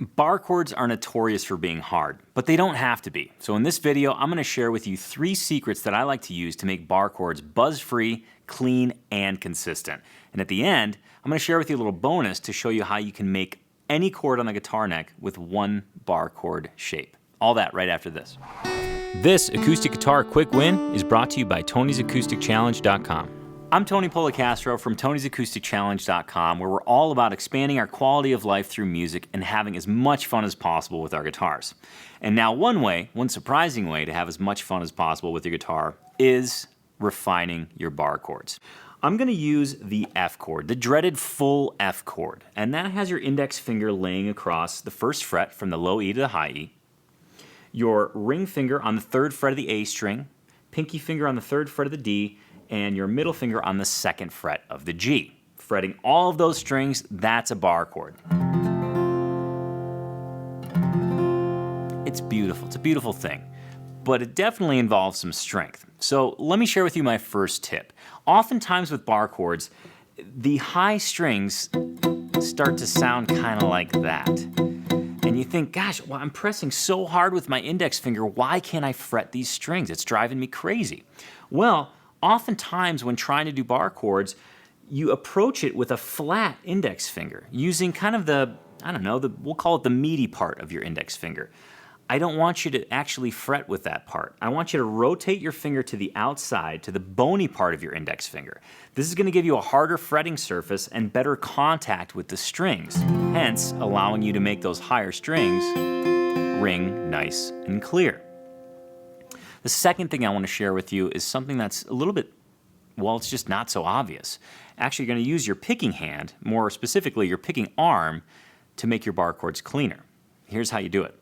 Bar chords are notorious for being hard, but they don't have to be. So in this video, I'm going to share with you 3 secrets that I like to use to make bar chords buzz-free, clean, and consistent. And at the end, I'm going to share with you a little bonus to show you how you can make any chord on the guitar neck with one bar chord shape. All that right after this. This acoustic guitar quick win is brought to you by Tony'sAcousticChallenge.com. I'm Tony Polecastro from Tony'sAcousticChallenge.com, where we're all about expanding our quality of life through music and having as much fun as possible with our guitars. And now one surprising way to have as much fun as possible with your guitar is refining your bar chords. I'm going to use the F chord, the dreaded full F chord, and that has your index finger laying across the first fret from the low E to the high E, your ring finger on the 3rd fret of the A string, pinky finger on the 3rd fret of the D, and your middle finger on the 2nd fret of the G. Fretting all of those strings, that's a bar chord. It's beautiful, it's a beautiful thing, but it definitely involves some strength. So let me share with you my first tip. Oftentimes with bar chords, the high strings start to sound kind of like that. And you think, gosh, well, I'm pressing so hard with my index finger, why can't I fret these strings? It's driving me crazy. Well, oftentimes when trying to do bar chords, you approach it with a flat index finger, using kind of the, we'll call it the meaty part of your index finger. I don't want you to actually fret with that part. I want you to rotate your finger to the outside, to the bony part of your index finger. This is going to give you a harder fretting surface and better contact with the strings, hence allowing you to make those higher strings ring nice and clear. The second thing I want to share with you is something that's a little bit, well, it's just not so obvious. Actually, you're going to use your picking hand, more specifically your picking arm, to make your bar chords cleaner. Here's how you do it.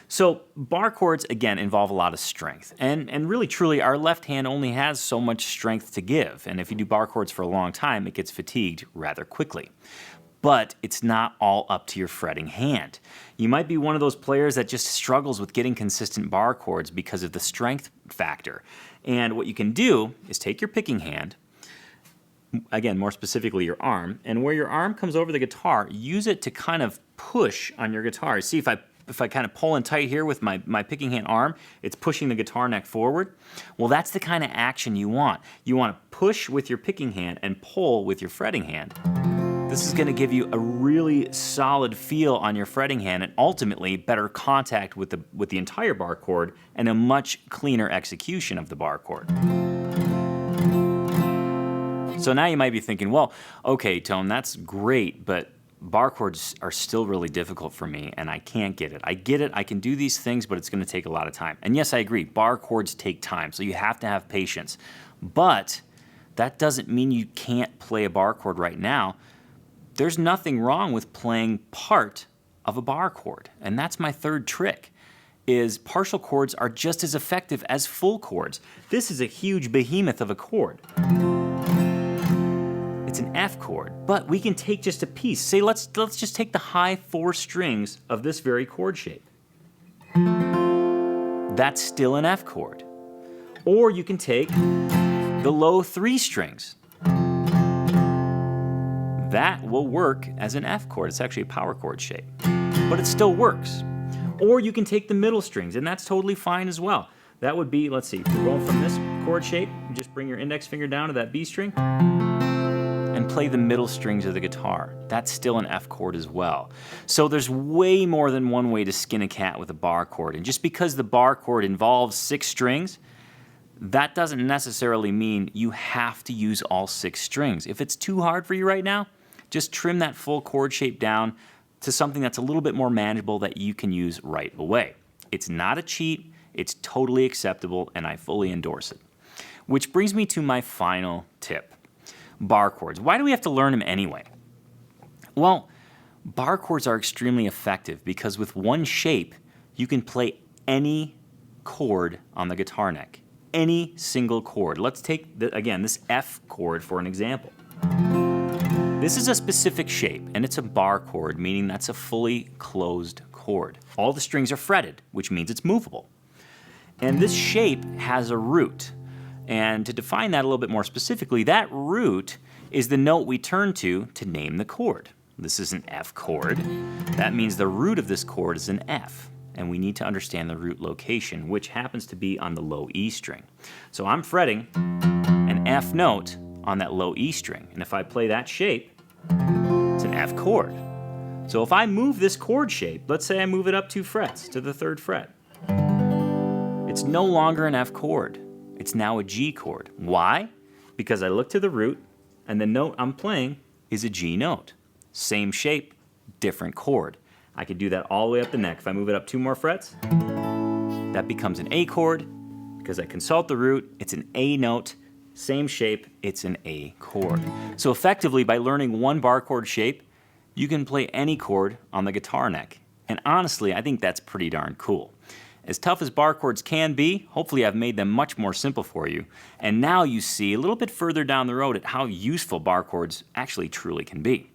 So bar chords, again, involve a lot of strength. And really, truly, our left hand only has so much strength to give. And if you do bar chords for a long time, it gets fatigued rather quickly. But it's not all up to your fretting hand. You might be one of those players that just struggles with getting consistent bar chords because of the strength factor. And what you can do is take your picking hand, again, more specifically your arm, and where your arm comes over the guitar, use it to kind of push on your guitar. See, if I kind of pull in tight here with my picking hand arm, it's pushing the guitar neck forward. Well, that's the kind of action you want. You want to push with your picking hand and pull with your fretting hand. This is going to give you a really solid feel on your fretting hand and ultimately better contact with the entire bar chord and a much cleaner execution of the bar chord. So now you might be thinking, well, okay, Tone, that's great, but bar chords are still really difficult for me and I can't get it. I get it, I can do these things, but it's going to take a lot of time. And yes, I agree, bar chords take time, so you have to have patience. But that doesn't mean you can't play a bar chord right now. There's nothing wrong with playing part of a bar chord. And that's my third trick, is partial chords are just as effective as full chords. This is a huge behemoth of a chord. It's an F chord, but we can take just a piece. Say, let's just take the high 4 strings of this very chord shape. That's still an F chord. Or you can take the low 3 strings. That will work as an F chord. It's actually a power chord shape, but it still works. Or you can take the middle strings, and that's totally fine as well. That would be, let's see, if you're going from this chord shape, just bring your index finger down to that B string and play the middle strings of the guitar. That's still an F chord as well. So there's way more than one way to skin a cat with a bar chord. And just because the bar chord involves 6 strings, that doesn't necessarily mean you have to use all 6 strings. If it's too hard for you right now, just trim that full chord shape down to something that's a little bit more manageable that you can use right away. It's not a cheat, it's totally acceptable, and I fully endorse it. Which brings me to my final tip. Bar chords. Why do we have to learn them anyway? Well, bar chords are extremely effective because with one shape, you can play any chord on the guitar neck. Any single chord. Let's take, again, this F chord for an example. This is a specific shape, and it's a bar chord, meaning that's a fully closed chord. All the strings are fretted, which means it's movable. And this shape has a root. And to define that a little bit more specifically, that root is the note we turn to name the chord. This is an F chord. That means the root of this chord is an F, and we need to understand the root location, which happens to be on the low E string. So I'm fretting an F note on that low E string, and if I play that shape, it's an F chord. So if I move this chord shape, let's say I move it up 2 frets to the 3rd fret, it's no longer an F chord. It's now a G chord. Why? Because I look to the root, and the note I'm playing is a G note. Same shape, different chord. I could do that all the way up the neck. If I move it up 2 more frets, that becomes an A chord. Because I consult the root, it's an A note. Same shape, it's an A chord. So effectively, by learning one bar chord shape, you can play any chord on the guitar neck. And honestly, I think that's pretty darn cool. As tough as bar chords can be, hopefully I've made them much more simple for you. And now you see a little bit further down the road at how useful bar chords actually truly can be.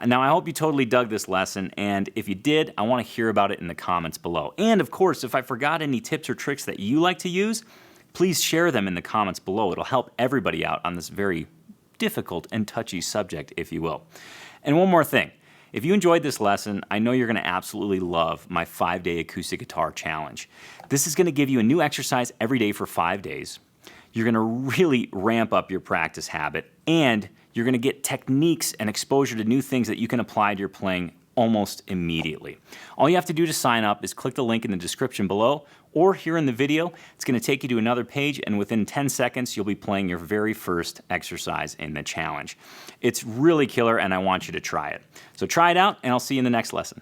Now, I hope you totally dug this lesson, and if you did, I want to hear about it in the comments below. And of course, if I forgot any tips or tricks that you like to use, please share them in the comments below. It'll help everybody out on this very difficult and touchy subject, if you will. And one more thing. If you enjoyed this lesson, I know you're going to absolutely love my 5-day acoustic guitar challenge. This is going to give you a new exercise every day for 5 days. You're going to really ramp up your practice habit, and you're going to get techniques and exposure to new things that you can apply to your playing almost immediately. All you have to do to sign up is click the link in the description below, or here in the video. It's going to take you to another page, and within 10 seconds, you'll be playing your very first exercise in the challenge. It's really killer, and I want you to try it. So try it out, and I'll see you in the next lesson.